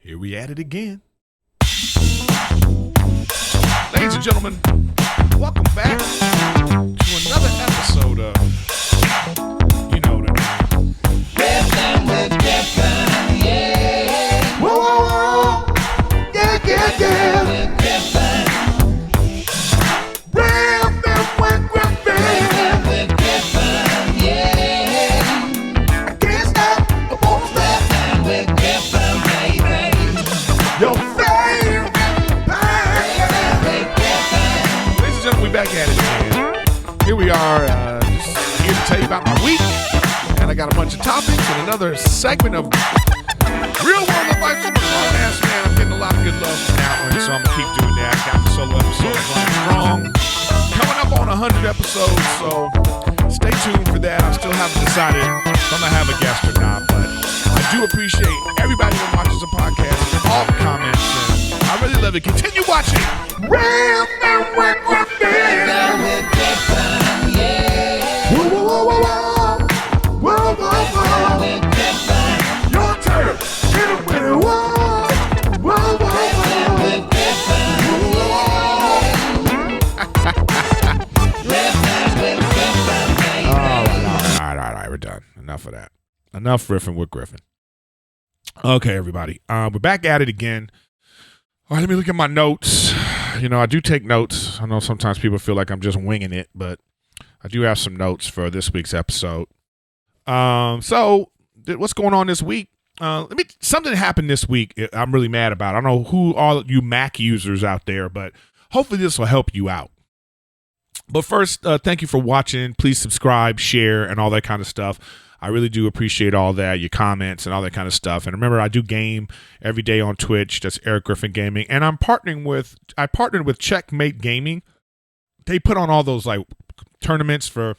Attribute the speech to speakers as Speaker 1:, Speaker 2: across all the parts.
Speaker 1: Here we at it again. Ladies and gentlemen, welcome back to another episode of, you know what I mean.
Speaker 2: Riffin with Griffin, yeah.
Speaker 1: Whoa, whoa, whoa. Yeah, yeah, yeah.
Speaker 2: With Griffin.
Speaker 1: Riffin with Griffin.
Speaker 2: Riffin with Griffin, yeah.
Speaker 1: I can't stop. I won't stop.
Speaker 2: Riffin with Griffin, baby.
Speaker 1: Your favorite
Speaker 2: Riffin with Griffin.
Speaker 1: Ladies and gentlemen, we back at it again. Here we are, just here to tell you about my week. And I got a bunch of topics and another segment of Real World Advice from a grown ass man. I'm getting a lot of good love from that one, so I'm gonna keep doing that. Got the solo episodes running strong. Coming up on 100 episodes, so stay tuned for that. I still haven't decided if I'm gonna have a guest or not, but I do appreciate everybody that watches the podcast, all the comments, and I really love it. Continue watching. Real with Griffin.
Speaker 2: Riffin with Griffin, yeah.
Speaker 1: Whoa, whoa, whoa, whoa, whoa. Whoa, whoa,
Speaker 2: Riffin
Speaker 1: whoa.
Speaker 2: with Griffin.
Speaker 1: Your turn. Hit it with it. Whoa. Whoa, whoa,
Speaker 2: Riffin
Speaker 1: whoa.
Speaker 2: with Griffin, yeah. Riffin with Griffin, baby.
Speaker 1: All right. We're done. Enough of that. Enough riffing with Griffin. Okay, everybody. We're back at it again. All right, let me look at my notes. You know, I do take notes. I know sometimes people feel like I'm just winging it, but I do have some notes for this week's episode. So what's going on this week? Something happened this week I'm really mad about. I don't know who all you Mac users out there, but hopefully this will help you out. But first, thank you for watching. Please subscribe, share, and all that kind of stuff. I really do appreciate all that, your comments and all that kind of stuff. And remember, I do game every day on Twitch. That's Erik Griffin Gaming. And I partnered with Checkmate Gaming. They put on all those like tournaments for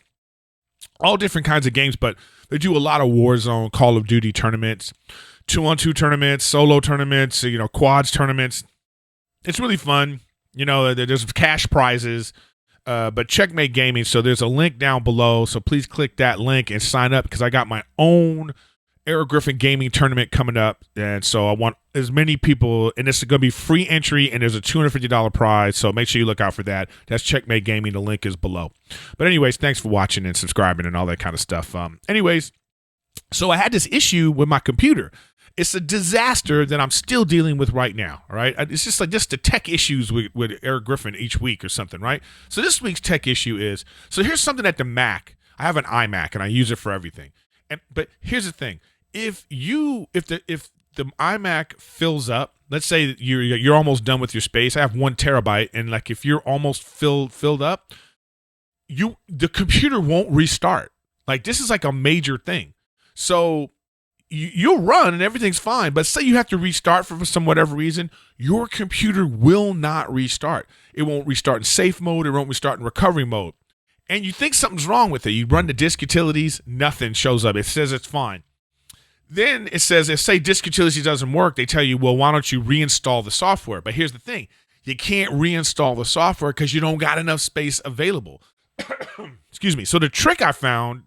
Speaker 1: all different kinds of games, but they do a lot of Warzone, Call of Duty tournaments, 2-on-2 tournaments, solo tournaments, you know, quads tournaments. It's really fun. You know, there's cash prizes. But Checkmate Gaming, so there's a link down below, so please click that link and sign up because I got my own Erik Griffin Gaming tournament coming up, and so I want as many people, and this is going to be free entry, and there's a $250 prize, so make sure you look out for that. That's Checkmate Gaming. The link is below. But anyways, thanks for watching and subscribing and all that kind of stuff. Anyways, so I had this issue with my computer. It's a disaster that I'm still dealing with right now, all right? It's just the tech issues with Erik Griffin each week or something, right? So this week's tech issue is, so here's something at the Mac. I have an iMac, and I use it for everything. But here's the thing. If the iMac fills up, let's say you're almost done with your space. I have 1 terabyte, and like if you're almost filled up, the computer won't restart. Like this is like a major thing. So you'll run and everything's fine, but say you have to restart for some whatever reason, your computer will not restart. It won't restart in safe mode. It won't restart in recovery mode. And you think something's wrong with it. You run the disk utilities, nothing shows up. It says it's fine. Then it says, if say disk utilities doesn't work, they tell you, well, why don't you reinstall the software? But here's the thing. You can't reinstall the software because you don't got enough space available. Excuse me. So the trick I found,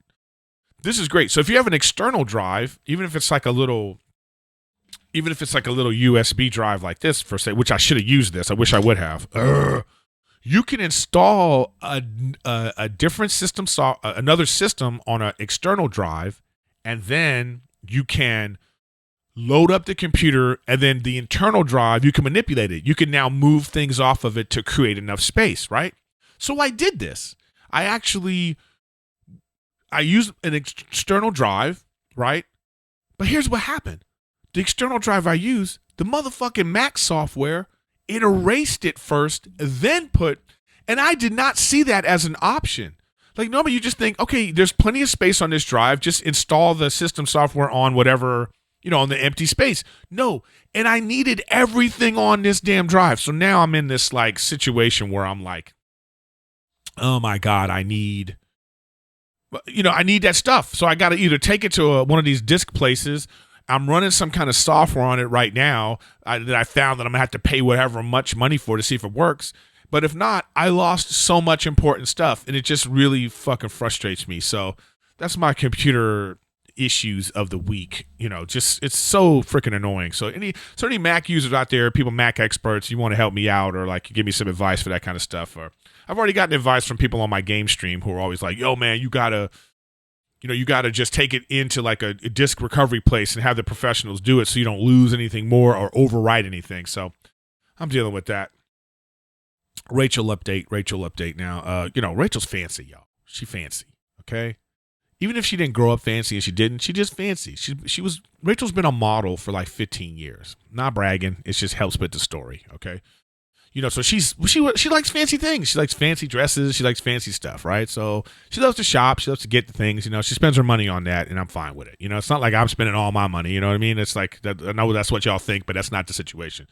Speaker 1: this is great. So if you have an external drive, even if it's like a little USB drive like this, for say, which I should have used this. I wish I would have. You can install a different system, another system on an external drive, and then you can load up the computer, and then the internal drive, you can manipulate it. You can now move things off of it to create enough space, right? So I did this. I used an external drive, right? But here's what happened. The external drive I used, the motherfucking Mac software, it erased it first, then and I did not see that as an option. Like normally you just think, okay, there's plenty of space on this drive. Just install the system software on whatever, on the empty space. No. And I needed everything on this damn drive. So now I'm in this like situation where I'm like, oh my God, I need that stuff. So I got to either take it to one of these disk places. I'm running some kind of software on it right now that I found that I'm going to have to pay whatever much money for to see if it works. But if not, I lost so much important stuff, and it just really fucking frustrates me. So that's my computer issues of the week. Just it's so freaking annoying. So any Mac users out there, people Mac experts, you want to help me out or like give me some advice for that kind of stuff. Or I've already gotten advice from people on my game stream who are always like, yo man, you gotta just take it into like a disk recovery place and have the professionals do it so you don't lose anything more or overwrite anything. So I'm dealing with that. Rachel update now. Rachel's fancy, y'all. She fancy, okay? Even if she didn't grow up fancy and she just fancy. Rachel's been a model for like 15 years. Not bragging. It just helps with the story, okay? So she likes fancy things. She likes fancy dresses. She likes fancy stuff, right? So she loves to shop. She loves to get the things. She spends her money on that, and I'm fine with it. It's not like I'm spending all my money. You know what I mean? It's like I know that's what y'all think, but that's not the situation.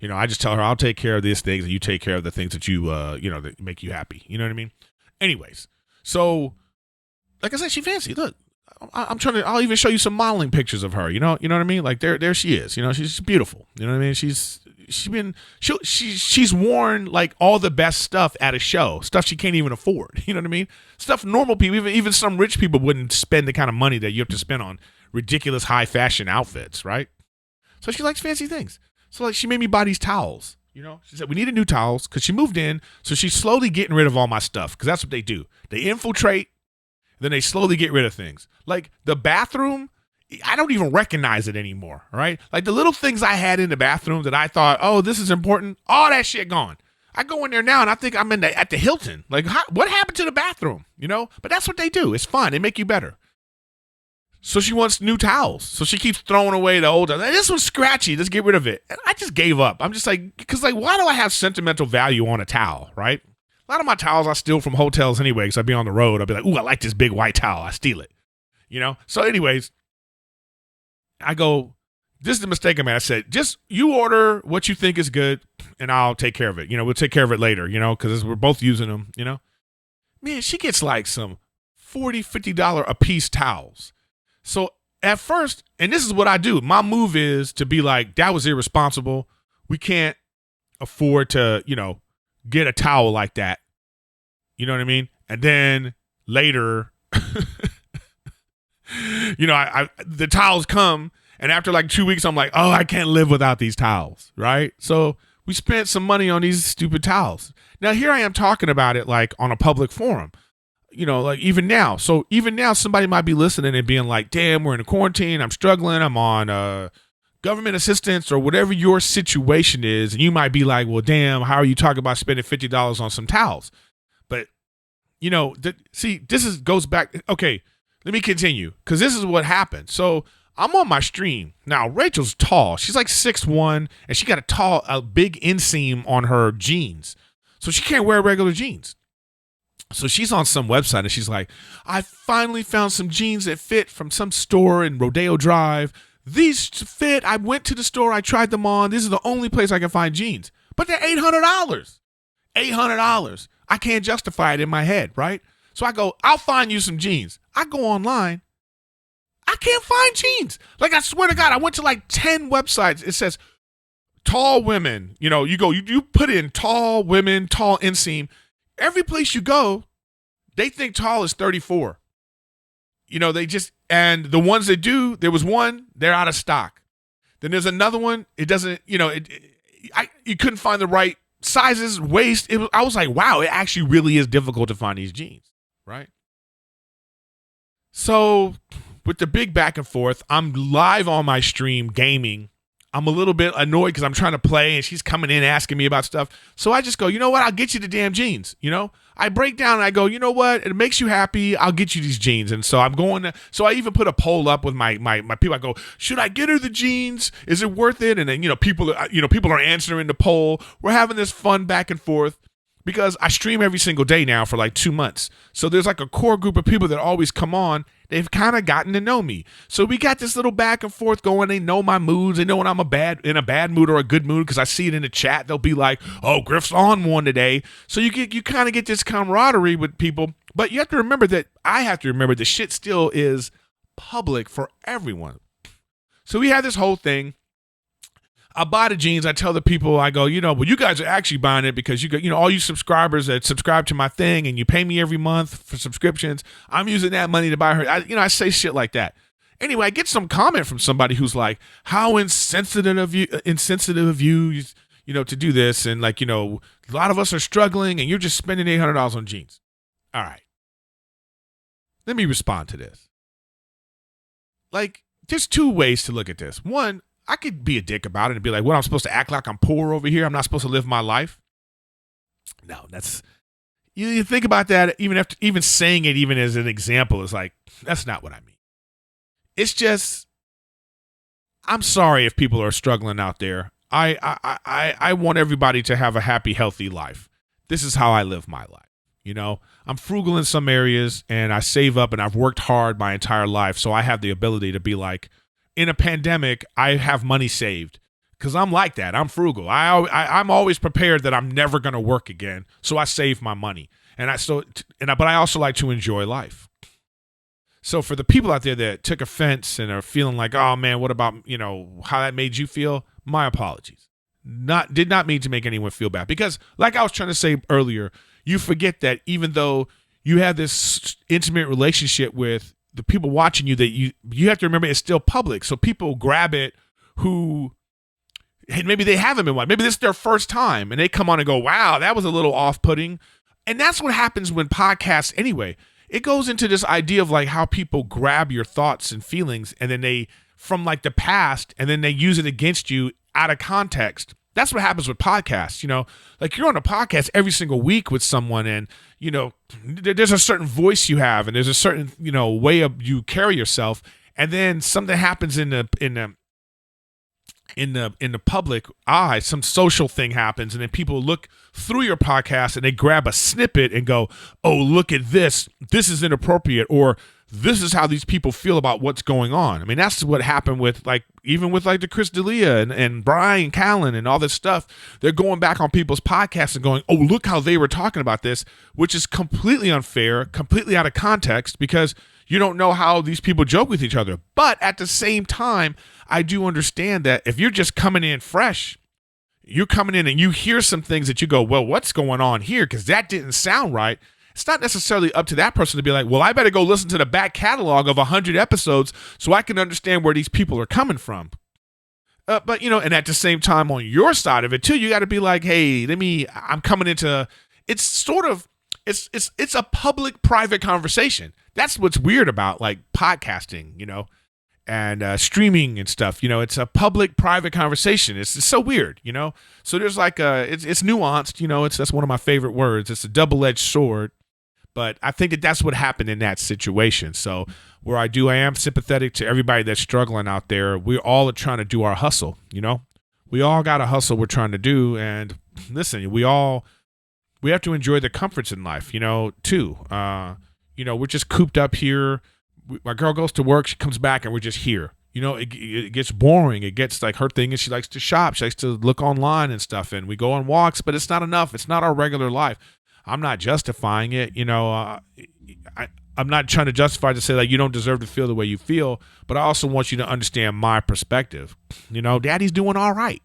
Speaker 1: I just tell her I'll take care of these things, and you take care of the things that you that make you happy. You know what I mean? Anyways, so like I said, she fancy. Look, I'll even show you some modeling pictures of her. You know what I mean? Like there she is. She's beautiful. You know what I mean? She's worn like all the best stuff at a show, stuff she can't even afford. You know what I mean? Stuff normal people, even some rich people wouldn't spend the kind of money that you have to spend on ridiculous high fashion outfits, right? So she likes fancy things. So like she made me buy these towels. She said we needed new towels because she moved in, so she's slowly getting rid of all my stuff because that's what they do. They infiltrate, then they slowly get rid of things. Like the bathroom, I don't even recognize it anymore, right? Like the little things I had in the bathroom that I thought, oh, this is important, all that shit gone. I go in there now and I think I'm at the Hilton. Like, what happened to the bathroom? But that's what they do. It's fun. They make you better. So she wants new towels. So she keeps throwing away the old. This one's scratchy. Let's get rid of it. And I just gave up. I'm just like, because like, why do I have sentimental value on a towel, right? A lot of my towels I steal from hotels anyway because I'd be on the road. I'd be like, ooh, I like this big white towel. I steal it. So anyways, I go, this is the mistake I made. I said, just you order what you think is good and I'll take care of it. We'll take care of it later, because we're both using them, Man, she gets like some $40, $50 a piece towels. So at first, and this is what I do, my move is to be like, that was irresponsible. We can't afford to, get a towel like that. You know what I mean? And then later, the towels come, and after like 2 weeks, I'm like, oh, I can't live without these towels, right? So we spent some money on these stupid towels. Now here I am talking about it like on a public forum. Like even now. So even now, somebody might be listening and being like, damn, we're in a quarantine. I'm struggling. I'm on government assistance or whatever your situation is. And you might be like, well, damn, how are you talking about spending $50 on some towels? But, goes back. Okay, let me continue because this is what happened. So I'm on my stream. Now, Rachel's tall. She's like 6'1", and she got a big inseam on her jeans. So she can't wear regular jeans. So she's on some website and she's like, I finally found some jeans that fit from some store in Rodeo Drive. These fit. I went to the store. I tried them on. This is the only place I can find jeans. But they're $800. $800. I can't justify it in my head, right? So I go, I'll find you some jeans. I go online. I can't find jeans. Like, I swear to God, I went to like 10 websites. It says tall women. You put in tall women, tall inseam. Every place you go, they think tall is 34. And the ones that do, there was one, they're out of stock. Then there's another one, it doesn't, you couldn't find the right sizes, waist. I was like, wow, it actually really is difficult to find these jeans, right? So with the big back and forth, I'm live on my stream gaming. I'm a little bit annoyed because I'm trying to play and she's coming in asking me about stuff. So I just go, you know what? I'll get you the damn jeans. I break down and I go, you know what? It makes you happy. I'll get you these jeans. And so so I even put a poll up with my people. I go, should I get her the jeans? Is it worth it? And then, people are answering the poll. We're having this fun back and forth because I stream every single day now for like 2 months. So there's like a core group of people that always come on. They've kind of gotten to know me. So we got this little back and forth going. They know my moods. They know when I'm in a bad mood or a good mood because I see it in the chat. They'll be like, oh, Griff's on one today. So you kind of get this camaraderie with people. But you have to remember that the shit still is public for everyone. So we had this whole thing. I buy the jeans. I tell the people, I go, well, you guys are actually buying it because you got, all you subscribers that subscribe to my thing and you pay me every month for subscriptions. I'm using that money to buy her. I say shit like that. Anyway, I get some comment from somebody who's like, how insensitive of you, to do this. And like, a lot of us are struggling and you're just spending $800 on jeans. All right. Let me respond to this. Like, there's two ways to look at this. One, I could be a dick about it and be like, what, I'm supposed to act like I'm poor over here? I'm not supposed to live my life? No, that's, you think about that, even saying it even as an example is like, that's not what I mean. It's just, I'm sorry if people are struggling out there. I want everybody to have a happy, healthy life. This is how I live my life. I'm frugal in some areas and I save up and I've worked hard my entire life. So I have the ability to be like, in a pandemic, I have money saved because I'm like that. I'm frugal. I'm always prepared that I'm never going to work again. So I save my money. But I also like to enjoy life. So for the people out there that took offense and are feeling like, oh man, what about, how that made you feel? My apologies. Did not mean to make anyone feel bad because like I was trying to say earlier, you forget that even though you have this intimate relationship with the people watching you, that you have to remember it's still public. So people grab it who maybe they haven't been watching. Maybe this is their first time and they come on and go, wow, that was a little off-putting. And that's what happens when podcasts anyway. It goes into this idea of like how people grab your thoughts and feelings and then they from like the past and then they use it against you out of context. That's what happens with podcasts, like you're on a podcast every single week with someone and, there's a certain voice you have and there's a certain, way of you carry yourself. And then something happens in the public eye, some social thing happens and then people look through your podcast and they grab a snippet and go, oh, look at this. This is inappropriate. Or this is how these people feel about what's going on. I mean, that's what happened with even with the Chris D'Elia and Brian Callen and all this stuff. They're going back on people's podcasts and going, oh, look how they were talking about this, which is completely unfair, completely out of context because you don't know how these people joke with each other. But at the same time, I do understand that if you're just coming in fresh, you're coming in and you hear some things that you go, well, what's going on here? Because that didn't sound right. It's not necessarily up to that person to be like, well, I better go listen to the back catalog of 100 episodes so I can understand where these people are coming from. But, and at the same time on your side of it too, you got to be like, hey, I'm coming into, it's sort of, it's a public-private conversation. That's what's weird about like podcasting, and streaming and stuff. It's a public-private conversation. It's so weird, So there's like it's nuanced, that's one of my favorite words. It's a double-edged sword. But I think that's what happened in that situation. So I am sympathetic to everybody that's struggling out there. We all are trying to do our hustle, We all got a hustle we're trying to do. And listen, we have to enjoy the comforts in life, too. We're just cooped up here. My girl goes to work. She comes back and we're just here. It gets boring. It gets like her thing is she likes to shop. She likes to look online and stuff. And we go on walks, but it's not enough. It's not our regular life. I'm not justifying it. I'm not trying to justify to say like you don't deserve to feel the way you feel, but I also want you to understand my perspective. Daddy's doing all right.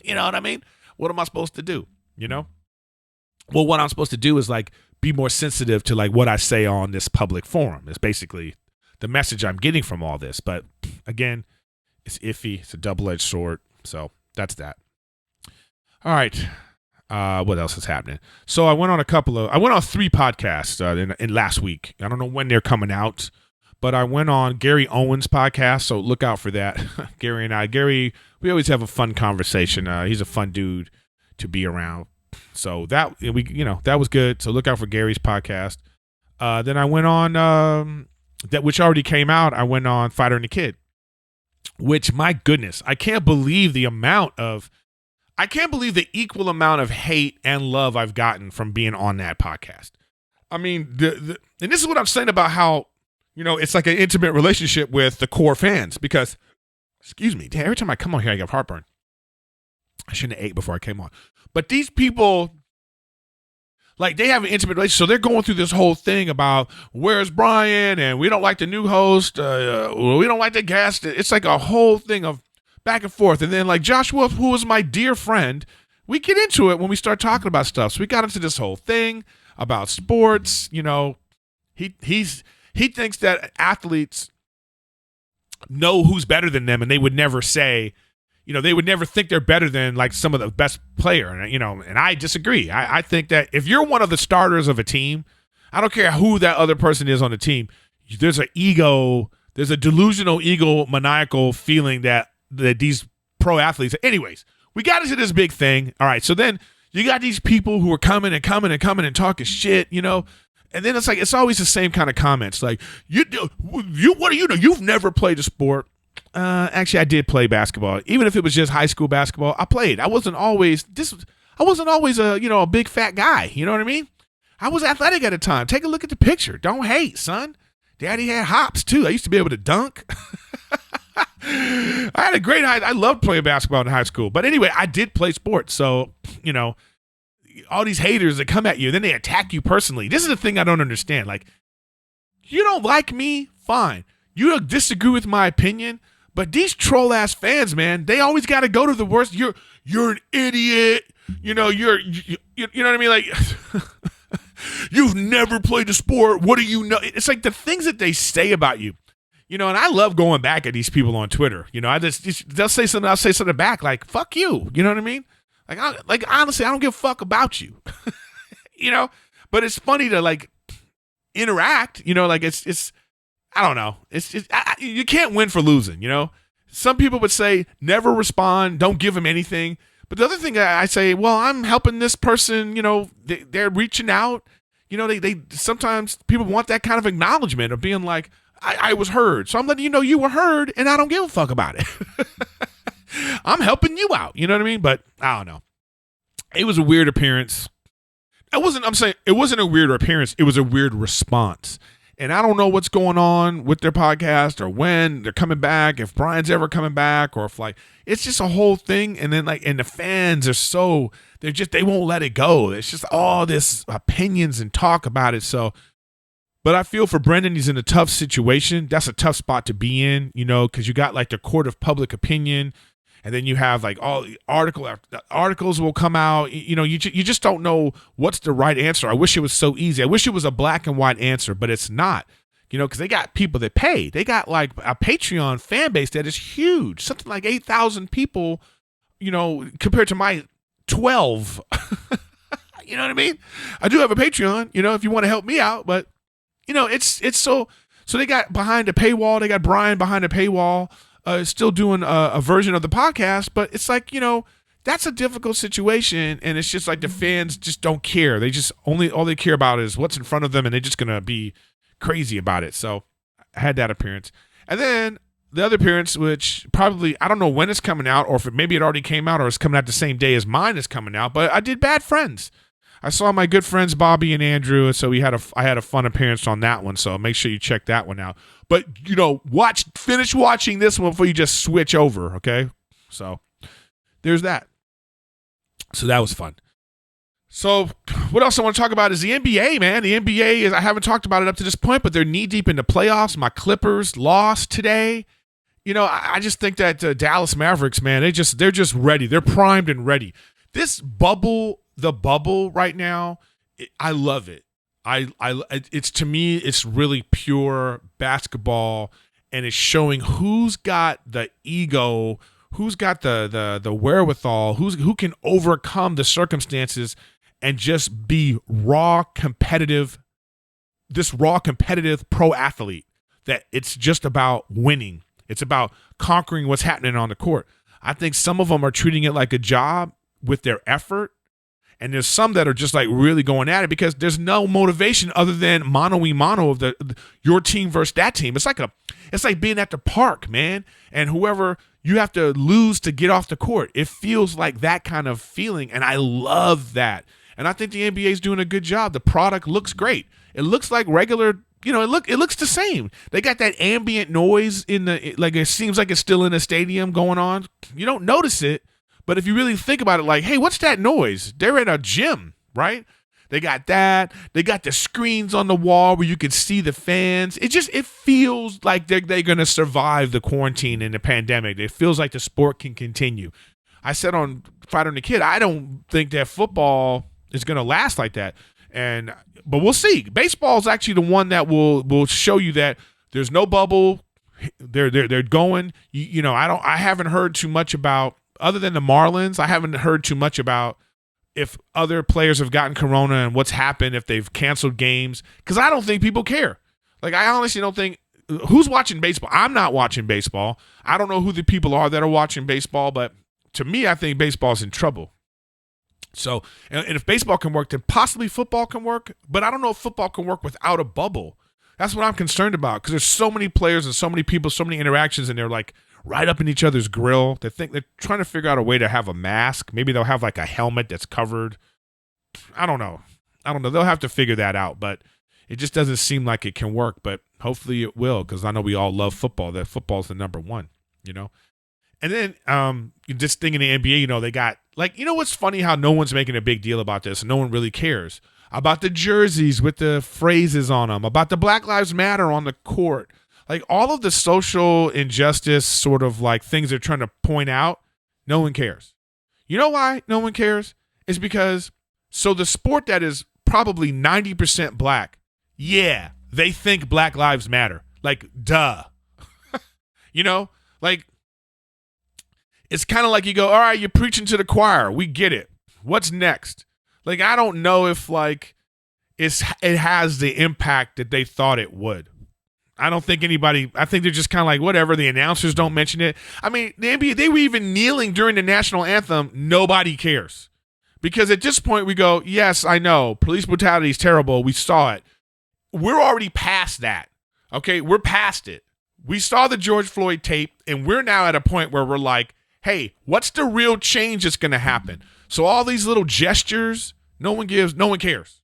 Speaker 1: You know what I mean? What am I supposed to do? Well, what I'm supposed to do is like be more sensitive to like what I say on this public forum. It's basically the message I'm getting from all this. But again, it's iffy. It's a double-edged sword. So that's that. All right. What else is happening? So I went on 3 podcasts in last week. I don't know when they're coming out, but I went on Gary Owen's podcast. So look out for that. Gary, we always have a fun conversation. He's a fun dude to be around. So that was good. So look out for Gary's podcast. Then I went on which already came out. I went on Fighter and the Kid, which my goodness, I can't believe the equal amount of hate and love I've gotten from being on that podcast. I mean, and this is what I'm saying about how, it's like an intimate relationship with the core fans because, excuse me, every time I come on here, I get heartburn. I shouldn't have ate before I came on. But these people, like, they have an intimate relationship. So they're going through this whole thing about where's Brian and we don't like the new host. We don't like the guest. It's like a whole thing of back and forth. And then like Joshua, who was my dear friend, we get into it when we start talking about stuff. So we got into this whole thing about sports. He thinks that athletes know who's better than them, and they would never say, they would never think they're better than like some of the best player. And I disagree. I think that if you're one of the starters of a team, I don't care who that other person is on the team, there's an ego, there's a delusional ego maniacal feeling that these pro athletes. Anyways, we got into this big thing. All right. So then you got these people who are coming and talking shit, and then it's always the same kind of comments. Like, what do you know? You've never played a sport. Actually, I did play basketball. Even if it was just high school basketball, I played. I wasn't always a big fat guy. You know what I mean? I was athletic at the time. Take a look at the picture. Don't hate, son. Daddy had hops too. I used to be able to dunk. I had a great I loved playing basketball in high school. But anyway, I did play sports. So, all these haters that come at you, then they attack you personally. This is the thing I don't understand. Like, you don't like me? Fine. You don't disagree with my opinion, but these troll ass fans, man, they always got to go to the worst. You're an idiot. You know what I mean? Like, you've never played a sport. What do you know? It's like the things that they say about you, and I love going back at these people on Twitter. They'll say something, I'll say something back, like, fuck you. You know what I mean? Like honestly, I don't give a fuck about you. But it's funny to like interact, it's I don't know. It's just, you can't win for losing, Some people would say never respond, don't give them anything. But the other thing I say, well, I'm helping this person, they're reaching out. They sometimes people want that kind of acknowledgement of being like, I was heard. So I'm letting you know you were heard, and I don't give a fuck about it. I'm helping you out. You know what I mean? But I don't know. It was a weird appearance. It wasn't a weird appearance. It was a weird response. And I don't know what's going on with their podcast or when they're coming back, if Brian's ever coming back, or if it's just a whole thing. And then and the fans are they won't let it go. It's just all this opinions and talk about it. So, but I feel for Brendan, he's in a tough situation. That's a tough spot to be in, because you got the court of public opinion. And then you have all the articles will come out. You just don't know what's the right answer. I wish it was so easy. I wish it was a black and white answer, but it's not. Because they got people that pay. They got a Patreon fan base that is huge, something like 8,000 people. Compared to my 12. You know what I mean? I do have a Patreon. If you want to help me out, but it's so they got behind a paywall. They got Brian behind a paywall. Still doing a version of the podcast, but it's that's a difficult situation, and it's just like the fans just don't care. They just all they care about is what's in front of them, and they're just gonna be crazy about it. So I had that appearance, and then the other appearance, which probably I don't know when it's coming out, or if maybe it already came out, or it's coming out the same day as mine is coming out. But I did Bad Friends. I saw my good friends Bobby and Andrew, and so I had a fun appearance on that one. So make sure you check that one out. But finish watching this one before you just switch over, okay? So there's that. So that was fun. So what else I want to talk about is the NBA, man. The NBA I haven't talked about it up to this point, but they're knee deep in the playoffs. My Clippers lost today. I just think that Dallas Mavericks, man, they're just ready. They're primed and ready. This bubble. The bubble right now, I love it. It's to me, it's really pure basketball, and it's showing who's got the ego, who's got the wherewithal, who can overcome the circumstances and just be this raw competitive pro athlete. That it's just about winning. It's about conquering what's happening on the court. I think some of them are treating it like a job with their effort. And there's some that are just really going at it because there's no motivation other than mano of your team versus that team. It's like being at the park, man. And whoever you have to lose to get off the court. It feels like that kind of feeling. And I love that. And I think the NBA is doing a good job. The product looks great. It looks like regular, it looks the same. They got that ambient noise it seems like it's still in a stadium going on. You don't notice it. But if you really think about it, hey, what's that noise? They're in a gym, right? They got that. They got the screens on the wall where you can see the fans. It feels like they're going to survive the quarantine and the pandemic. It feels like the sport can continue. I said on Fighter and the Kid, I don't think that football is going to last like that. But we'll see. Baseball is actually the one that will show you that there's no bubble. They're going. I haven't heard too much about, other than the Marlins. I haven't heard too much about if other players have gotten corona and what's happened, if they've canceled games, because I don't think people care. Like, I honestly don't think, who's watching baseball? I'm not watching baseball. I don't know who the people are that are watching baseball, but to me, I think baseball's in trouble. So, and if baseball can work, then possibly football can work, but I don't know if football can work without a bubble. That's what I'm concerned about, because there's so many players and so many people, so many interactions, and they're like right up in each other's grill. They're trying to figure out a way to have a mask. Maybe they'll have like a helmet that's covered. I don't know. They'll have to figure that out, but it just doesn't seem like it can work. But hopefully it will, because I know we all love football. That football's the number one, And then this thing in the NBA, they got, what's funny how no one's making a big deal about this, and no one really cares about the jerseys with the phrases on them, about the Black Lives Matter on the court. Like, all of the social injustice sort of like things they're trying to point out, no one cares. You know why no one cares? It's because, so the sport that is probably 90% black, yeah, they think Black Lives Matter. Like, duh. Like, it's kind of like you go, all right, you're preaching to the choir. We get it. What's next? Like, I don't know if, like, it has the impact that they thought it would. I don't think I think they're just kind of like, whatever, the announcers don't mention it. I mean, the NBA, they were even kneeling during the national anthem. Nobody cares. Because at this point we go, yes, I know, police brutality is terrible. We saw it. We're already past that. Okay, we're past it. We saw the George Floyd tape, and we're now at a point where we're like, hey, what's the real change that's going to happen? So all these little gestures, no one cares.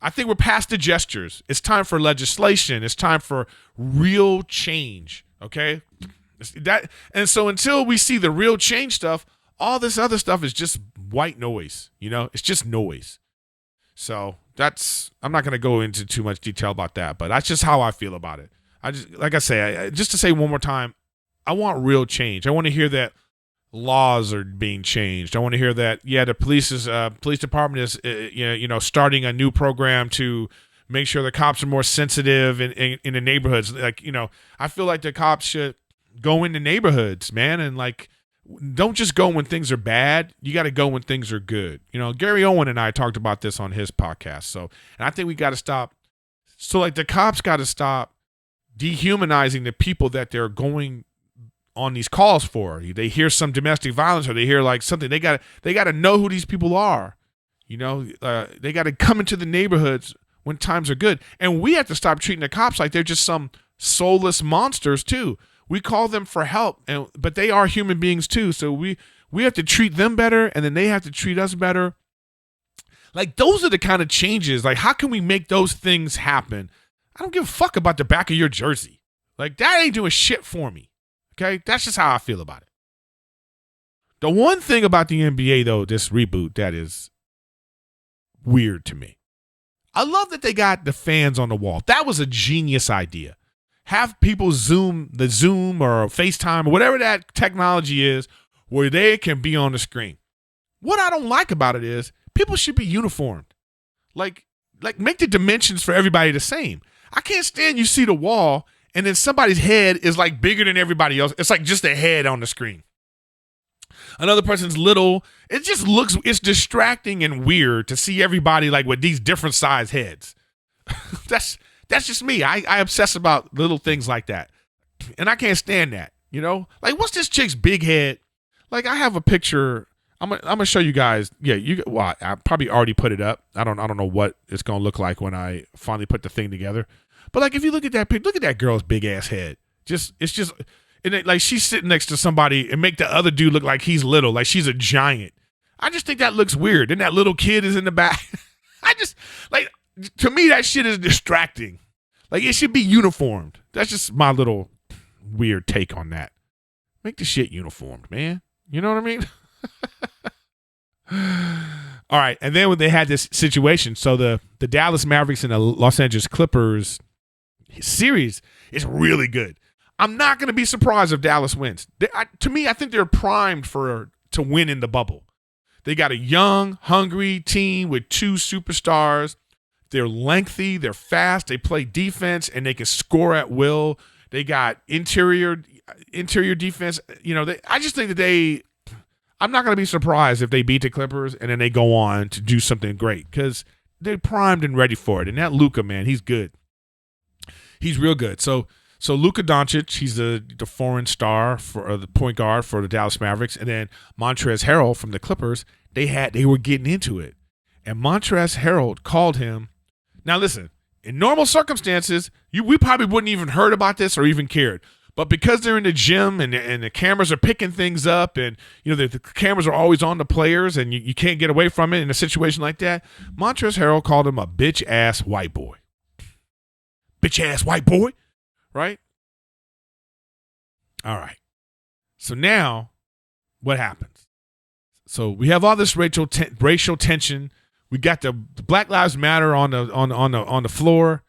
Speaker 1: I think we're past the gestures. It's time for legislation. It's time for real change, okay? And so until we see the real change stuff, all this other stuff is just white noise, It's just noise. So I'm not going to go into too much detail about that, but that's just how I feel about it. Just to say one more time, I want real change. I want to hear that laws are being changed. I want to hear that, the police department is, starting a new program to make sure the cops are more sensitive in the neighborhoods. Like, I feel like the cops should go into neighborhoods, man, and like, don't just go when things are bad. You got to go when things are good. Gary Owen and I talked about this on his podcast. So, and I think we got to stop. So, like, the cops got to stop dehumanizing the people that they're going on these calls for. They hear some domestic violence, or they hear like something. They got to know who these people are. They got to come into the neighborhoods when times are good, and we have to stop treating the cops like they're just some soulless monsters too. We call them for help, but they are human beings too. So we have to treat them better, and then they have to treat us better. Like, those are the kind of changes. Like, how can we make those things happen? I don't give a fuck about the back of your jersey. Like, that ain't doing shit for me. Okay? That's just how I feel about it. The one thing about the NBA, though, this reboot, that is weird to me. I love that they got the fans on the wall. That was a genius idea. Have people Zoom or FaceTime or whatever that technology is where they can be on the screen. What I don't like about it is people should be uniformed. Like make the dimensions for everybody the same. I can't stand you see the wall and then somebody's head is like bigger than everybody else. It's like just a head on the screen. Another person's little. It's distracting and weird to see everybody like with these different size heads. That's just me. I obsess about little things like that. And I can't stand that, Like, what's this chick's big head? Like, I have a picture. I'm gonna show you guys. Yeah, I probably already put it up. I don't know what it's gonna look like when I finally put the thing together. But like, if you look at that picture, look at that girl's big ass head. Like, she's sitting next to somebody and make the other dude look like he's little, like she's a giant. I just think that looks weird. Then that little kid is in the back. To me, that shit is distracting. Like, it should be uniformed. That's just my little weird take on that. Make the shit uniformed, man. You know what I mean? All right. And then when they had this situation, so the Dallas Mavericks and the Los Angeles Clippers series is really good. I'm not going to be surprised if Dallas wins. To me, I think they're primed to win in the bubble. They got a young, hungry team with two superstars. They're lengthy, they're fast, they play defense, and they can score at will. They got interior defense. I just think that I'm not going to be surprised if they beat the Clippers and then they go on to do something great because they're primed and ready for it. And that Luka, man, he's good. He's real good. So Luka Doncic, he's the foreign star for the point guard for the Dallas Mavericks, and then Montrezl Harrell from the Clippers. They were getting into it, and Montrezl Harrell called him. Now listen, in normal circumstances, we probably wouldn't even heard about this or even cared. But because they're in the gym and the cameras are picking things up, and the cameras are always on the players, and you can't get away from it in a situation like that, Montrezl Harrell called him a bitch ass white boy. Bitch ass white boy. Right? All right. So now, what happens? So we have all this racial tension. We got the Black Lives Matter on the floor.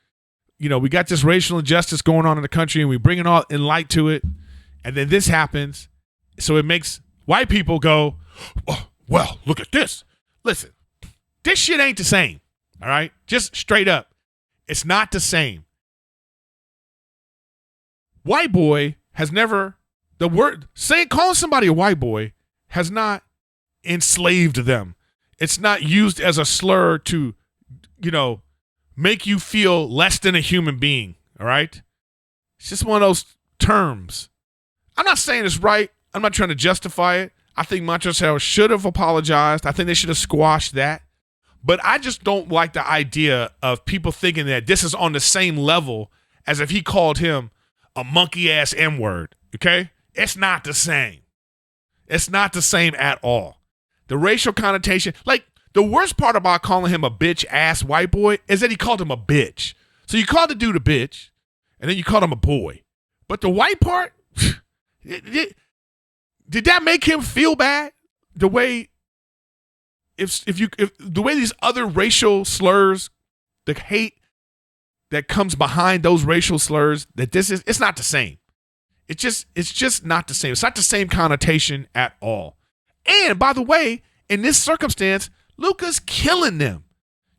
Speaker 1: We got this racial injustice going on in the country, and we bring it all in light to it. And then this happens. So it makes white people go, oh, well, look at this. Listen, this shit ain't the same. All right? Just straight up. It's not the same. White boy has never, calling somebody a white boy has not enslaved them. It's not used as a slur to, make you feel less than a human being. All right. It's just one of those terms. I'm not saying it's right. I'm not trying to justify it. I think Montrezl Harrell should have apologized. I think they should have squashed that. But I just don't like the idea of people thinking that this is on the same level as if he called him a monkey ass M-word, okay? It's not the same. It's not the same at all. The racial connotation, like the worst part about calling him a bitch ass white boy is that he called him a bitch. So you called the dude a bitch, and then you called him a boy. But the white part, did that make him feel bad? The way if the way these other racial slurs, the hate that comes behind those racial slurs, it's not the same. It's just not the same. It's not the same connotation at all. And by the way, in this circumstance, Luka's killing them,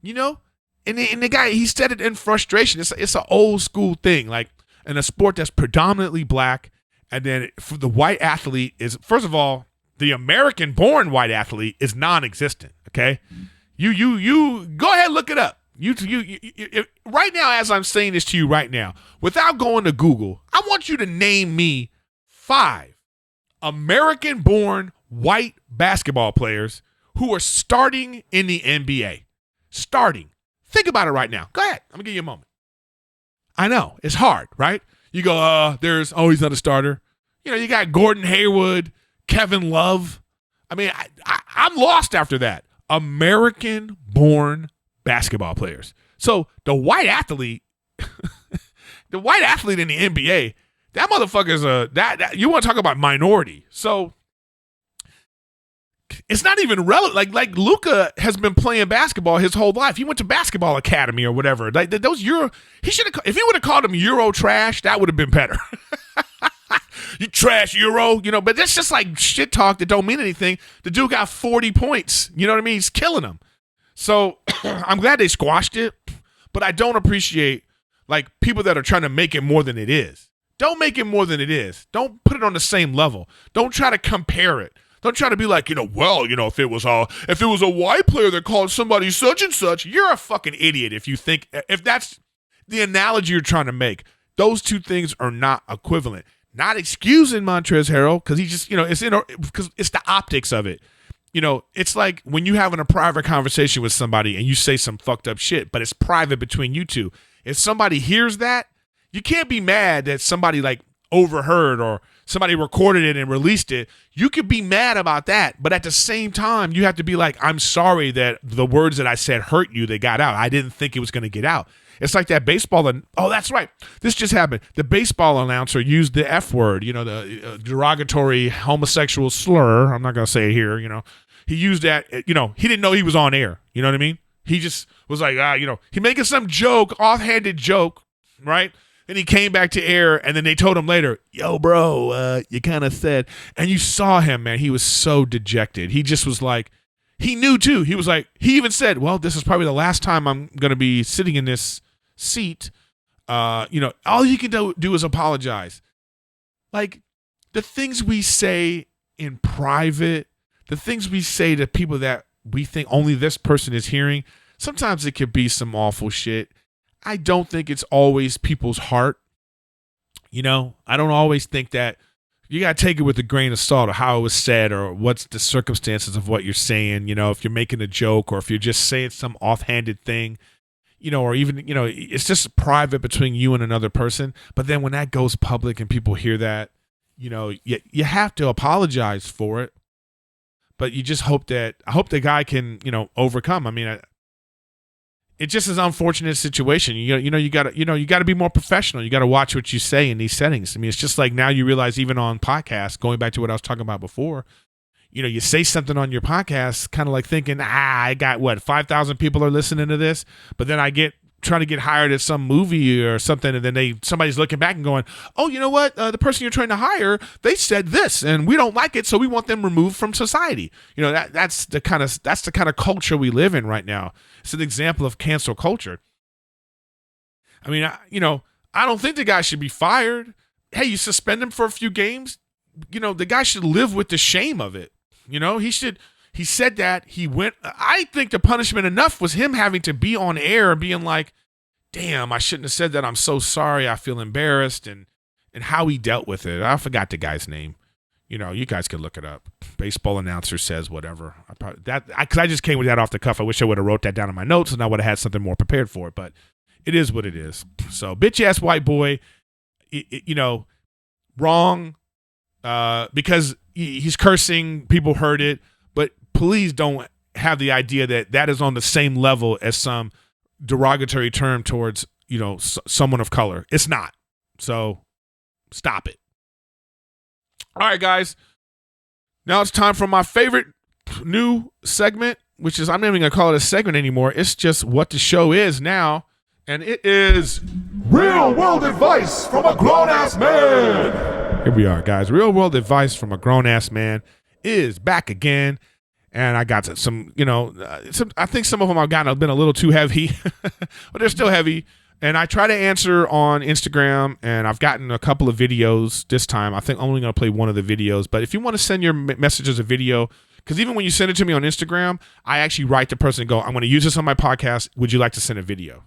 Speaker 1: and the guy, he said it in frustration. It's an old school thing, like in a sport that's predominantly black. And then for the white athlete is, first of all, the American born white athlete is non-existent. Okay. You go ahead and look it up. You right now, as I'm saying this to you right now, without going to Google, I want you to name me 5 American-born white basketball players who are starting in the NBA. Starting. Think about it right now. Go ahead. I'm going to give you a moment. I know. It's hard, right? You go, he's not a starter. You got Gordon Hayward, Kevin Love. I mean, I'm lost after that. American-born basketball players. So the white athlete, in the NBA, that motherfucker's that you want to talk about minority. So it's not even relevant. Like Luka has been playing basketball his whole life. He went to basketball academy or whatever. Like those he should have. If he would have called him Euro trash, that would have been better. You trash Euro, But that's just like shit talk that don't mean anything. The dude got 40 points. You know what I mean? He's killing them. So I'm glad they squashed it, but I don't appreciate like people that are trying to make it more than it is. Don't make it more than it is. Don't put it on the same level. Don't try to compare it. Don't try to be like, if it was a white player that called somebody such and such, you're a fucking idiot if that's the analogy you're trying to make. Those two things are not equivalent. Not excusing Montrezl Harrell because he just, because it's the optics of it. It's like when you having a private conversation with somebody and you say some fucked up shit, but it's private between you two. If somebody hears that, you can't be mad that somebody like overheard or somebody recorded it and released it. You could be mad about that, but at the same time, you have to be like, I'm sorry that the words that I said hurt you. They got out. I didn't think it was going to get out. It's like that baseball. Oh, that's right. This just happened. The baseball announcer used the F word, the derogatory homosexual slur. I'm not going to say it here, He used that, he didn't know he was on air. You know what I mean? He just was like, he making some joke, offhanded joke, right? And he came back to air, and then they told him later, yo, bro, you kind of said. And you saw him, man. He was so dejected. He just was like, he knew too. He was like, he even said, well, this is probably the last time I'm going to be sitting in this seat. All you can do is apologize. Like the things we say in private, the things we say to people that we think only this person is hearing, sometimes it could be some awful shit. I don't think it's always people's heart. I don't always think that. You got to take it with a grain of salt of how it was said or what's the circumstances of what you're saying. If you're making a joke or if you're just saying some offhanded thing, or even, it's just private between you and another person. But then when that goes public and people hear that, you have to apologize for it. But you just hope the guy can, overcome. I mean, it just is an unfortunate situation. You got to be more professional. You got to watch what you say in these settings. I mean, it's just like now you realize even on podcasts, going back to what I was talking about before, you say something on your podcast, kind of like thinking, I got 5,000 people are listening to this, but then I trying to get hired at some movie or something, and then somebody's looking back and going, oh, you know what? The person you're trying to hire, they said this, and we don't like it, so we want them removed from society. That's the kind of culture we live in right now. It's an example of cancel culture. I mean, I don't think the guy should be fired. Hey, you suspend him for a few games. The guy should live with the shame of it. He said that he went. I think the punishment enough was him having to be on air being like, damn, I shouldn't have said that. I'm so sorry. I feel embarrassed, and how he dealt with it. I forgot the guy's name. You guys can look it up. Baseball announcer says whatever. Because I just came with that off the cuff. I wish I would have wrote that down in my notes and I would have had something more prepared for it. But it is what it is. So bitch ass white boy, wrong because he's cursing. People heard it. But please don't have the idea that is on the same level as some derogatory term towards, someone of color. It's not. So stop it. All right, guys. Now it's time for my favorite new segment, which is, I'm not even going to call it a segment anymore. It's just what the show is now. And it is Real World Advice from a Grown-Ass Man. Here we are, guys. Real World Advice from a Grown-Ass Man is back again. And I got some, I think some of them have been a little too heavy, but they're still heavy. And I try to answer on Instagram, and I've gotten a couple of videos this time. I think I'm only going to play one of the videos. But if you want to send your message as a video, because even when you send it to me on Instagram, I actually write the person and go, I'm going to use this on my podcast. Would you like to send a video?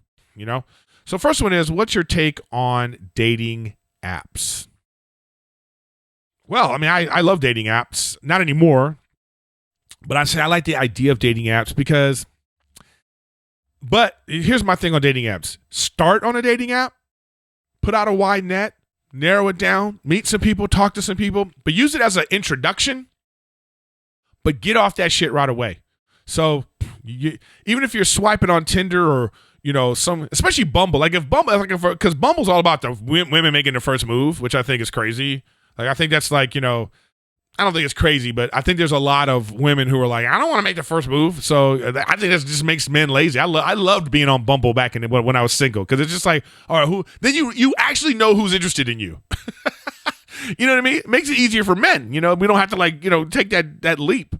Speaker 1: So first one is, what's your take on dating apps? Well, I mean, I love dating apps. Not anymore. But I say I like the idea of dating apps because... But here's my thing on dating apps. Start on a dating app, put out a wide net, narrow it down, meet some people, talk to some people, but use it as an introduction, but get off that shit right away. So even if you're swiping on Tinder or, especially Bumble, because Bumble's all about the women making the first move, which I think is crazy. Like, I think that's like, I don't think it's crazy, but I think there's a lot of women who are like, I don't want to make the first move. So I think that just makes men lazy. I loved being on Bumble back when I was single, because it's just like, all right, then you actually know who's interested in you. You know what I mean? It makes it easier for men. We don't have to take that leap.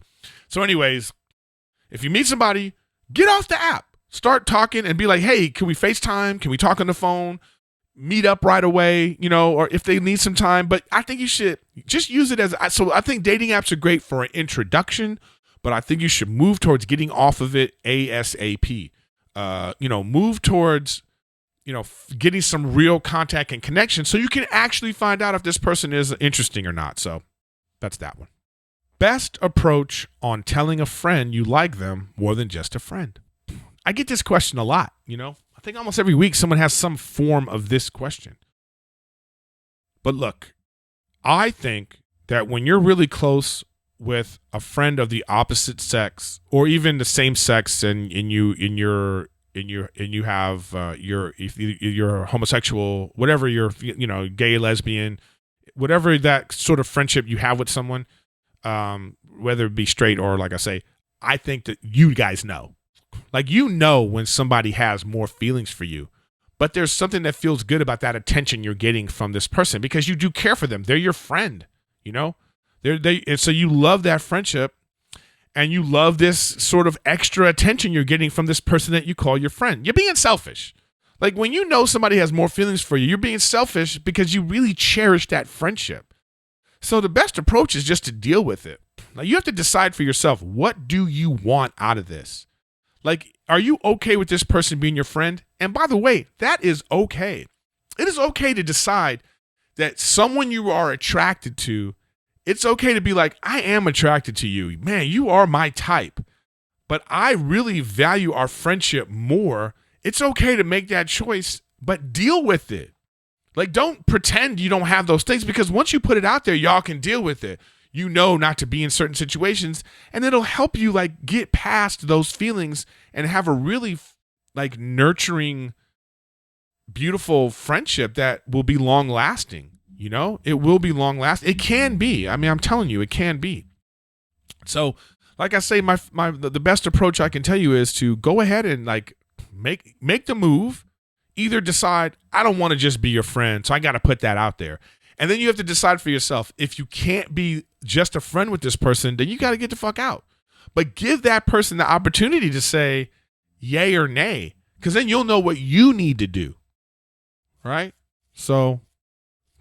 Speaker 1: So anyways, if you meet somebody, get off the app, start talking and be like, hey, can we FaceTime? Can we talk on the phone? Meet up right away, or if they need some time. But I think you should just use it so I think dating apps are great for an introduction, but I think you should move towards getting off of it ASAP. Move towards, getting some real contact and connection so you can actually find out if this person is interesting or not. So that's that one. Best approach on telling a friend you like them more than just a friend. I get this question a lot, I think almost every week someone has some form of this question. But look, I think that when you're really close with a friend of the opposite sex or even the same sex, and you're homosexual, whatever you're, gay, lesbian, whatever that sort of friendship you have with someone, whether it be straight or, like I say, I think that you guys know. Like, when somebody has more feelings for you, but there's something that feels good about that attention you're getting from this person because you do care for them. They're your friend, and so you love that friendship and you love this sort of extra attention you're getting from this person that you call your friend. You're being selfish. Like when you know somebody has more feelings for you, you're being selfish because you really cherish that friendship. So the best approach is just to deal with it. Like you have to decide for yourself, what do you want out of this? Like, are you okay with this person being your friend? And by the way, that is okay. It is okay to decide that someone you are attracted to, it's okay to be like, I am attracted to you. Man, you are my type. But I really value our friendship more. It's okay to make that choice, but deal with it. Like, don't pretend you don't have those things, because once you put it out there, y'all can deal with it. You know not to be in certain situations, and it'll help you like get past those feelings and have a really like nurturing, beautiful friendship that will be long lasting. You know, it will be long lasting. It can be. I mean, I'm telling you, it can be. So, like I say, the best approach I can tell you is to go ahead and like make the move. Either decide, I don't want to just be your friend, so I got to put that out there. And then you have to decide for yourself, if you can't be just a friend with this person, then you got to get the fuck out. But give that person the opportunity to say yay or nay, because then you'll know what you need to do. Right? So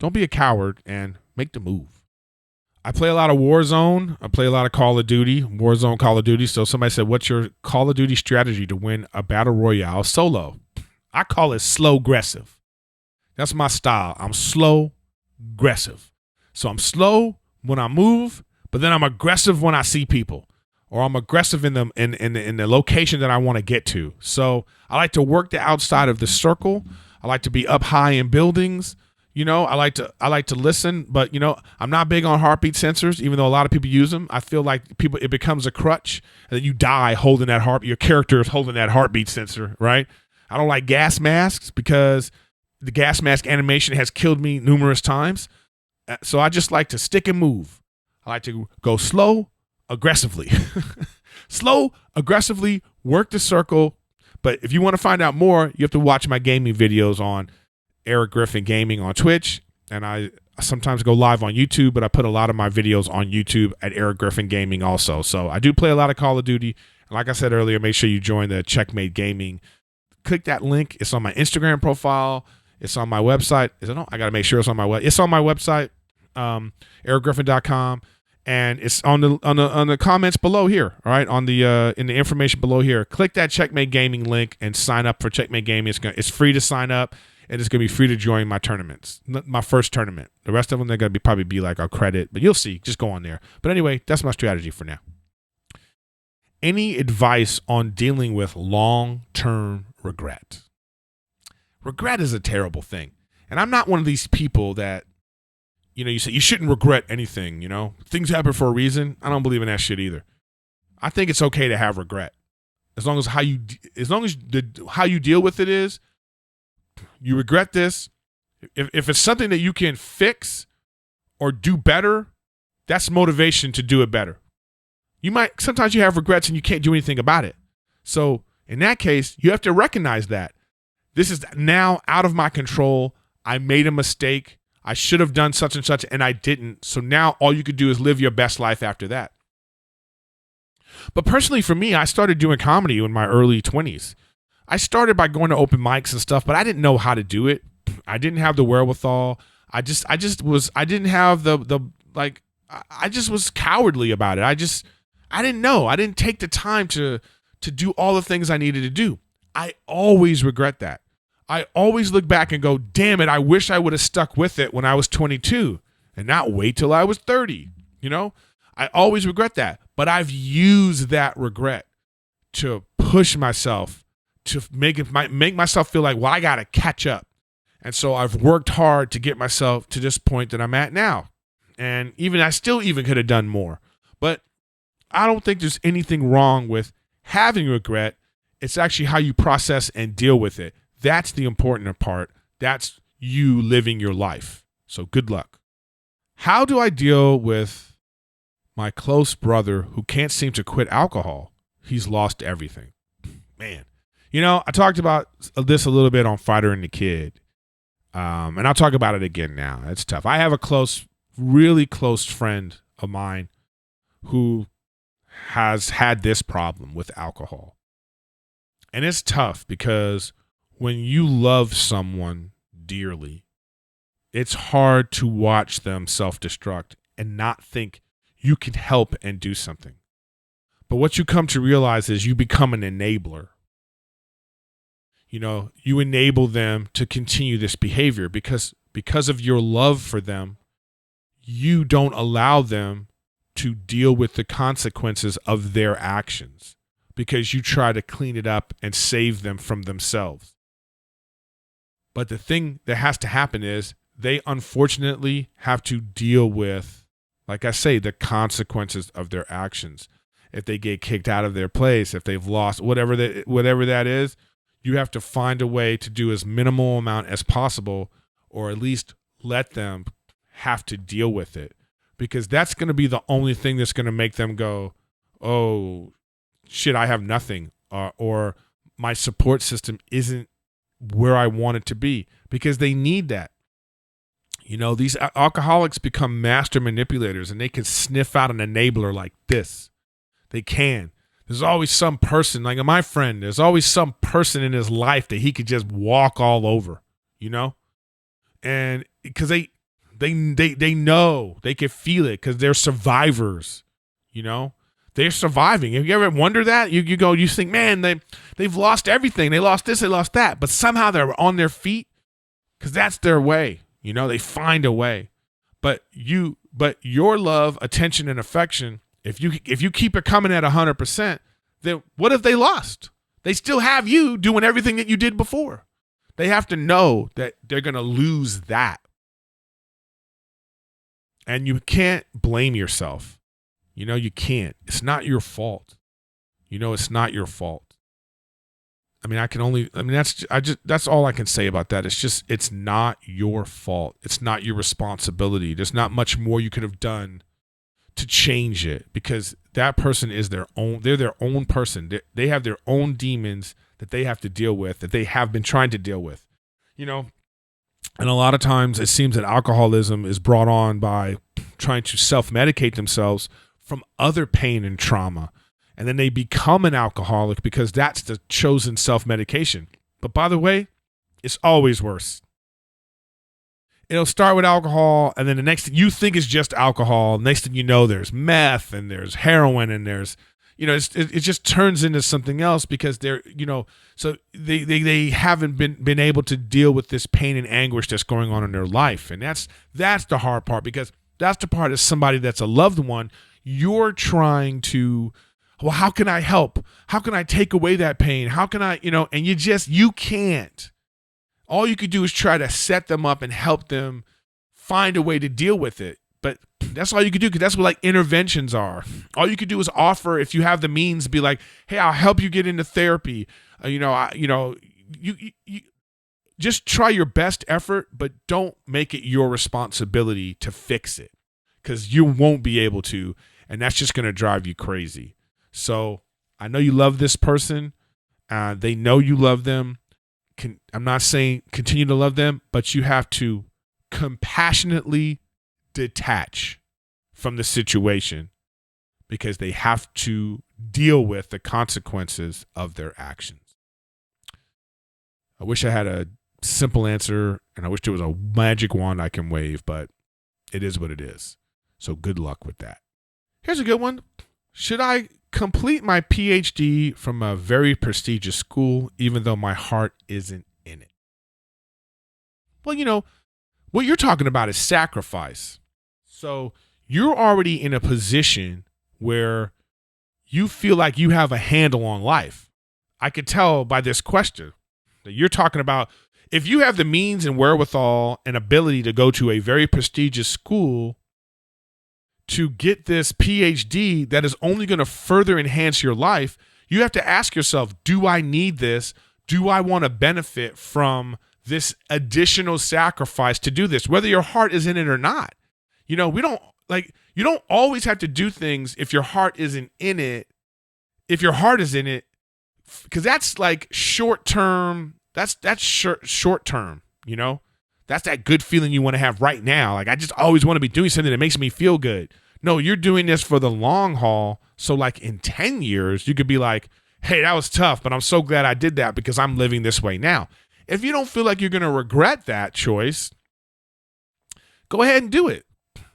Speaker 1: don't be a coward and make the move. I play a lot of Warzone. I play a lot of Call of Duty, Warzone, Call of Duty. So somebody said, what's your Call of Duty strategy to win a battle royale solo? I call it slow aggressive. That's my style. I'm slow aggressive. So I'm slow when I move, but then I'm aggressive when I see people, or I'm aggressive in the location that I want to get to. So I like to work the outside of the circle. I like to be up high in buildings. You know, I like to listen, but you know, I'm not big on heartbeat sensors, even though a lot of people use them. I feel like it becomes a crutch, and then you die holding that heart. Your character is holding that heartbeat sensor, right? I don't like gas masks because the gas mask animation has killed me numerous times. So I just like to stick and move. I like to go slow, aggressively. Slow, aggressively, work the circle. But if you want to find out more, you have to watch my gaming videos on Erik Griffin Gaming on Twitch. And I sometimes go live on YouTube, but I put a lot of my videos on YouTube at Erik Griffin Gaming also. So I do play a lot of Call of Duty. And like I said earlier, make sure you join the Checkmate Gaming. Click that link. It's on my Instagram profile. It's on my website. Is it on? I got to make sure it's on my website. It's on my website, erikgriffin.com, and it's on the comments below here. All right, on the in the information below here. Click that Checkmate Gaming link and sign up for Checkmate Gaming. It's free to sign up, and it's gonna be free to join my tournaments. My first tournament. The rest of them they're gonna probably be like a credit, but you'll see. Just go on there. But anyway, that's my strategy for now. Any advice on dealing with long-term regret? Regret is a terrible thing. And I'm not one of these people that, you know, you say you shouldn't regret anything, you know. Things happen for a reason. I don't believe in that shit either. I think it's okay to have regret. As long as how you deal with it is, you regret this. If it's something that you can fix or do better, that's motivation to do it better. Sometimes you have regrets and you can't do anything about it. So in that case, you have to recognize that this is now out of my control. I made a mistake. I should have done such and such and I didn't. So now all you could do is live your best life after that. But personally for me, I started doing comedy in my early 20s. I started by going to open mics and stuff, but I didn't know how to do it. I didn't have the wherewithal. I just didn't have I just was cowardly about it. I didn't know. I didn't take the time to do all the things I needed to do. I always regret that. I always look back and go, damn it, I wish I would have stuck with it when I was 22 and not wait till I was 30. You know, I always regret that. But I've used that regret to push myself, to make myself feel like, well, I got to catch up. And so I've worked hard to get myself to this point that I'm at now. And I still could have done more. But I don't think there's anything wrong with having regret. It's actually how you process and deal with it. That's the important part. That's you living your life. So good luck. How do I deal with my close brother who can't seem to quit alcohol? He's lost everything. Man, you know, I talked about this a little bit on Fighter and the Kid. And I'll talk about it again now. It's tough. I have a really close friend of mine who has had this problem with alcohol. And it's tough because when you love someone dearly, it's hard to watch them self-destruct and not think you can help and do something. But what you come to realize is you become an enabler. You know, you enable them to continue this behavior because of your love for them, you don't allow them to deal with the consequences of their actions because you try to clean it up and save them from themselves. But the thing that has to happen is they unfortunately have to deal with, like I say, the consequences of their actions. If they get kicked out of their place, if they've lost whatever that is, you have to find a way to do as minimal amount as possible, or at least let them have to deal with it, because that's going to be the only thing that's going to make them go, oh shit, I have nothing, or my support system isn't where I want it to be, because they need that. You know, these alcoholics become master manipulators, and they can sniff out an enabler like this. They can. There's always some person, like my friend, there's always some person in his life that he could just walk all over, you know? And because they know, they can feel it because they're survivors, you know? They're surviving. Have you ever wonder that? You think, man, they've lost everything. They lost this, they lost that. But somehow they're on their feet because that's their way. You know, they find a way. But your love, attention, and affection, if you keep it coming at 100%, then what if they lost? They still have you doing everything that you did before. They have to know that they're going to lose that. And you can't blame yourself. You know, you can't. It's not your fault. You know, it's not your fault. That's all I can say about that. It's not your fault. It's not your responsibility. There's not much more you could have done to change it, because that person is they're their own person. They have their own demons that they have to deal with, that they have been trying to deal with, you know. And a lot of times it seems that alcoholism is brought on by trying to self-medicate themselves from other pain and trauma. And then they become an alcoholic because that's the chosen self-medication. But by the way, it's always worse. It'll start with alcohol, and then the next thing you think is just alcohol. Next thing you know, there's meth and there's heroin and there's, you know, it just turns into something else because they're, you know, so they haven't been able to deal with this pain and anguish that's going on in their life. And that's the hard part, because that's the part as somebody that's a loved one, you're trying to, well, how can I help? How can I take away that pain? How can I, you know, and you can't. All you could do is try to set them up and help them find a way to deal with it. But that's all you could do, because that's what like interventions are. All you could do is offer, if you have the means, be like, hey, I'll help you get into therapy. You just try your best effort, but don't make it your responsibility to fix it, because you won't be able to, and that's just going to drive you crazy. So I know you love this person. They know you love them. I'm not saying continue to love them, but you have to compassionately detach from the situation, because they have to deal with the consequences of their actions. I wish I had a simple answer, and I wish there was a magic wand I can wave, but it is what it is. So good luck with that. Here's a good one. Should I complete my PhD from a very prestigious school, even though my heart isn't in it? Well, you know, what you're talking about is sacrifice. So you're already in a position where you feel like you have a handle on life. I could tell by this question that you're talking about, if you have the means and wherewithal and ability to go to a very prestigious school to get this PhD that is only going to further enhance your life, you have to ask yourself, do I need this? Do I want to benefit from this additional sacrifice to do this, whether your heart is in it or not? You know, you don't always have to do things if your heart isn't in it. If your heart is in it, because that's like short term. That's short term, you know? That's that good feeling you want to have right now. Like, I just always want to be doing something that makes me feel good. No, you're doing this for the long haul. So like in 10 years, you could be like, hey, that was tough, but I'm so glad I did that because I'm living this way now. If you don't feel like you're going to regret that choice, go ahead and do it.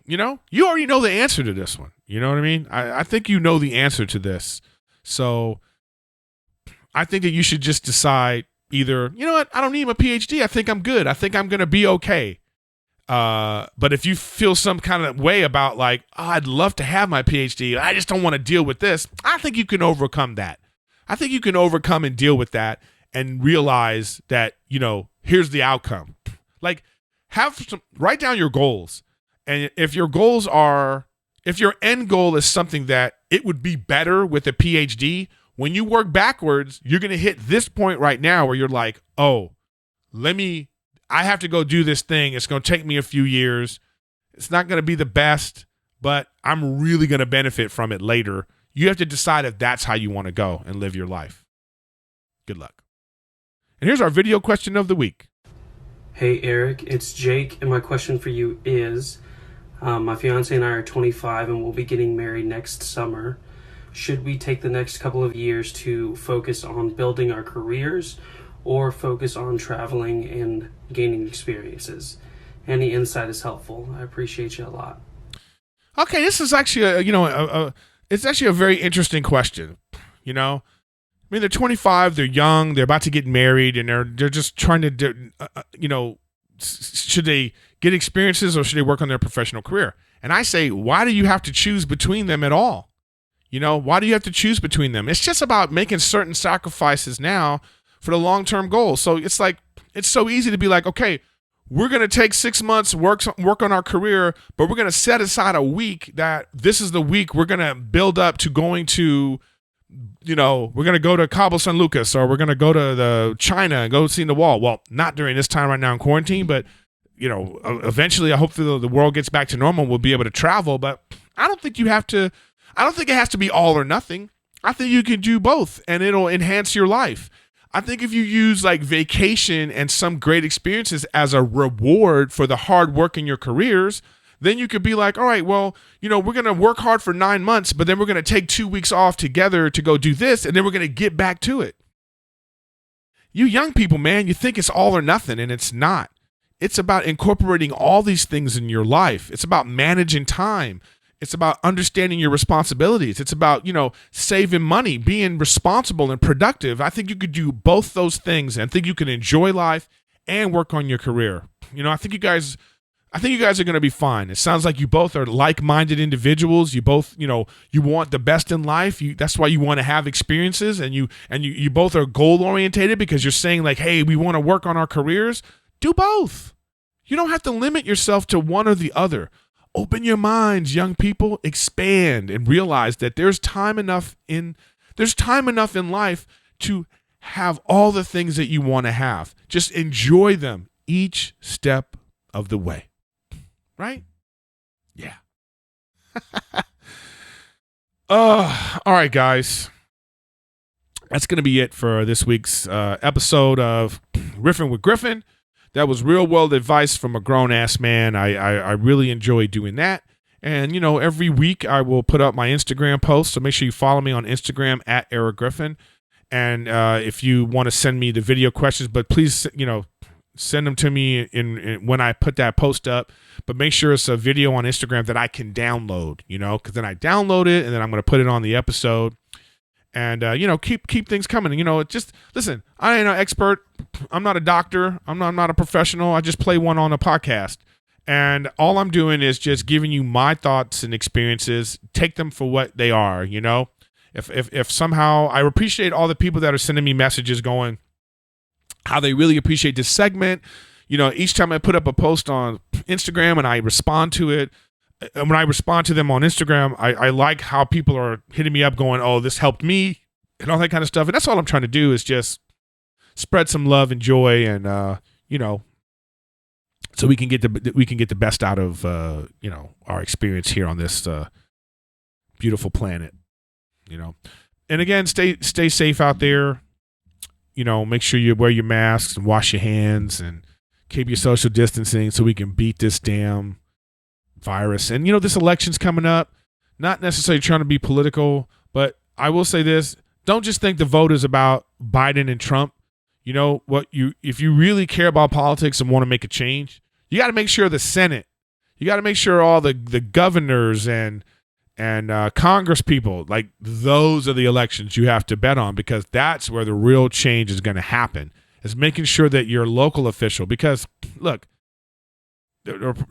Speaker 1: You already know the answer to this one. You know what I mean? I think you know the answer to this. So I think that you should just decide either, you know what, I don't need my PhD. I think I'm good. I think I'm going to be okay. But if you feel some kind of way about like, oh, I'd love to have my PhD, I just don't want to deal with this, I think you can overcome that. I think you can overcome and deal with that and realize that, here's the outcome. Like, write down your goals. And if your end goal is something that it would be better with a PhD, when you work backwards, you're going to hit this point right now where you're like, oh, I have to go do this thing. It's going to take me a few years. It's not going to be the best, but I'm really going to benefit from it later. You have to decide if that's how you want to go and live your life. Good luck. And here's our video question of the week.
Speaker 3: Hey Eric, it's Jake, and my question for you is, my fiance and I are 25 and we'll be getting married next summer. Should we take the next couple of years to focus on building our careers or focus on traveling and gaining experiences? Any insight is helpful. I appreciate you a lot.
Speaker 1: Okay, this is actually it's actually a very interesting question. I mean, they're 25, they're young, they're about to get married, and they're just trying to do, should they get experiences or should they work on their professional career? And I say, why do you have to choose between them at all? Why do you have to choose between them? It's just about making certain sacrifices now for the long-term goal. So it's like, it's so easy to be like, okay, we're going to take 6 months, work on our career, but we're going to set aside a week that this is the week we're going to build up to going to, we're going to go to Cabo San Lucas, or we're going to go to the China and go see the wall. Well, not during this time right now in quarantine, but, eventually I hope the world gets back to normal. We'll be able to travel, but I don't think it has to be all or nothing. I think you can do both and it'll enhance your life. I think if you use like vacation and some great experiences as a reward for the hard work in your careers, then you could be like, all right, well, we're going to work hard for 9 months, but then we're going to take 2 weeks off together to go do this, and then we're going to get back to it. You young people, man, you think it's all or nothing, and it's not. It's about incorporating all these things in your life. It's about managing time. It's about understanding your responsibilities. It's about, saving money, being responsible and productive. I think you could do both those things, and I think you can enjoy life and work on your career. I think you guys are going to be fine. It sounds like you both are like-minded individuals. You both, you want the best in life. That's why you want to have experiences, and you both are goal-orientated because you're saying like, hey, we want to work on our careers. Do both. You don't have to limit yourself to one or the other. Open your minds, young people. Expand and realize that there's time enough in life to have all the things that you want to have. Just enjoy them each step of the way. Right? Yeah. All right, guys. That's going to be it for this week's episode of Riffin with Griffin. That was real world advice from a grown-ass man. I really enjoy doing that. And, every week I will put up my Instagram post. So make sure you follow me on Instagram at Erik Griffin. And if you want to send me the video questions, but please, send them to me in when I put that post up. But make sure it's a video on Instagram that I can download, because then I download it and then I'm going to put it on the episode. And, keep things coming. Just listen, I ain't an expert. I'm not a doctor. I'm not a professional. I just play one on a podcast. And all I'm doing is just giving you my thoughts and experiences. Take them for what they are, If somehow I appreciate all the people that are sending me messages going how they really appreciate this segment. Each time I put up a post on Instagram and I respond to it, and when I respond to them on Instagram, I like how people are hitting me up going, oh, this helped me and all that kind of stuff. And that's all I'm trying to do is just spread some love and joy and, so we can get the best out of, our experience here on this beautiful planet, And again, stay safe out there. Make sure you wear your masks and wash your hands and keep your social distancing so we can beat this damn virus. And this election's coming up. Not necessarily trying to be political, but I will say this: don't just think the vote is about Biden and Trump. You know what? If you really care about politics and want to make a change, you got to make sure the Senate, you got to make sure all the governors and Congress people, like those are the elections you have to bet on, because that's where the real change is going to happen. Is making sure that your local official, because look,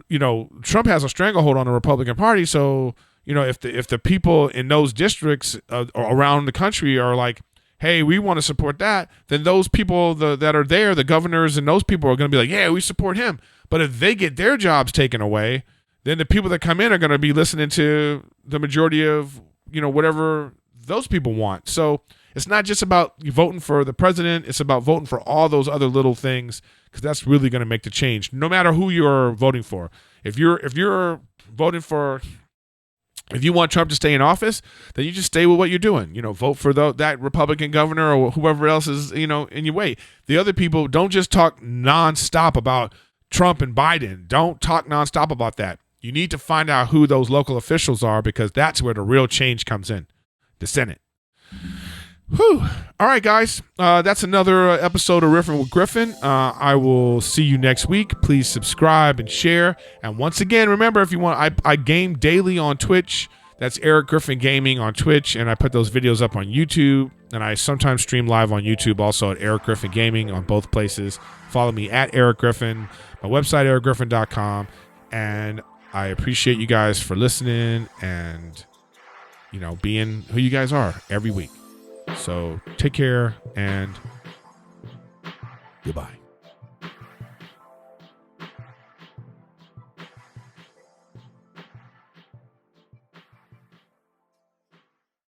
Speaker 1: you know, Trump has a stranglehold on the Republican Party. So, you know, if the people in those districts around the country are like, hey, we want to support that, then those people that are there, the governors and those people are going to be like, yeah, we support him. But if they get their jobs taken away, then the people that come in are going to be listening to the majority of, you know, whatever those people want. So it's not just about voting for the president. It's about voting for all those other little things, because that's really going to make the change, no matter who you're voting for. If you're voting for, if you want Trump to stay in office, then you just stay with what you're doing. You know, vote for that Republican governor or whoever else is, you know, in your way. The other people, don't just talk nonstop about Trump and Biden. Don't talk nonstop about that. You need to find out who those local officials are, because that's where the real change comes in, the Senate. Whew. All right, guys. That's another episode of Riffin with Griffin. I will see you next week. Please subscribe and share. And once again, remember, if you want, I game daily on Twitch. That's Erik Griffin Gaming on Twitch. And I put those videos up on YouTube. And I sometimes stream live on YouTube also at Erik Griffin Gaming on both places. Follow me at Erik Griffin. My website, erikgriffin.com. And I appreciate you guys for listening and, you know, being who you guys are every week. So take care and goodbye.